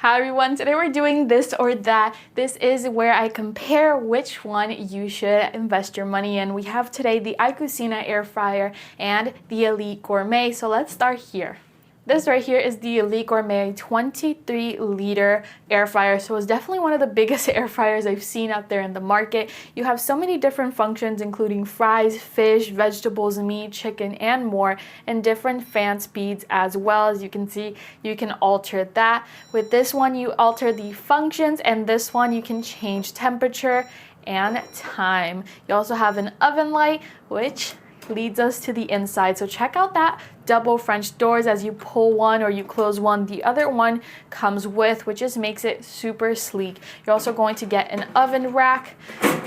Hi everyone, today we're doing this or that. This is where I compare which one you should invest your money in. We have today the iCuccina air fryer and the Elite Gourmet. So let's start here. This right here is the Elite Gourmet 23-liter air fryer. So it's definitely one of the biggest air fryers I've seen out there in the market. You have so many different functions, including fries, fish, vegetables, meat, chicken, and more, and different fan speeds as well. As you can see, you can alter that. With this one, you alter the functions, and this one, you can change temperature and time. You also have an oven light, which leads us to the inside. So check out that double French doors. As you pull one or you close one, the other one comes with, which just makes it super sleek. You're also going to get an oven rack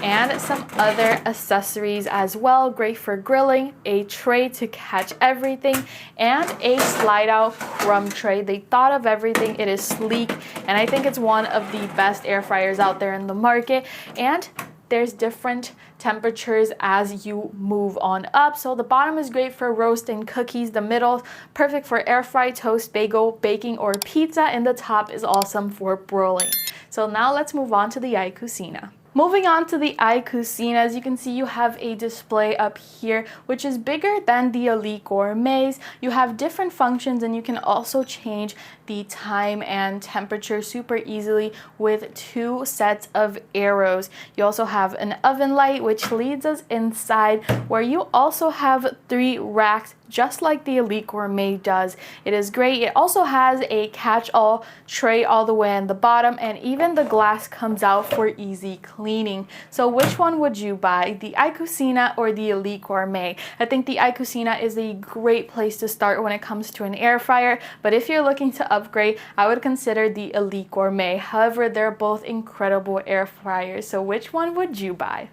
and some other accessories as well. Great for grilling, a tray to catch everything, and a slide out crumb tray. They thought of everything. It is sleek, and I think it's one of the best air fryers out there in the market. And there's different temperatures as you move on up. So the bottom is great for roasting cookies, the middle perfect for air fry, toast, bagel, baking, or pizza, and the top is awesome for broiling. So now let's move on to the iCuccina. Moving on to the iCuccina, as you can see, you have a display up here, which is bigger than the Elite Gourmets. You have different functions, and you can also change the time and temperature super easily with two sets of arrows. You also have an oven light, which leads us inside, where you also have 3 racks, just like the Elite Gourmet does. It is great. It also has a catch-all tray all the way in the bottom, and even the glass comes out for easy cleaning. So which one would you buy, the iCuccina or the Elite Gourmet? I think the iCuccina is a great place to start when it comes to an air fryer, but if you're looking to upgrade, I would consider the Elite Gourmet. However, they're both incredible air fryers. So which one would you buy?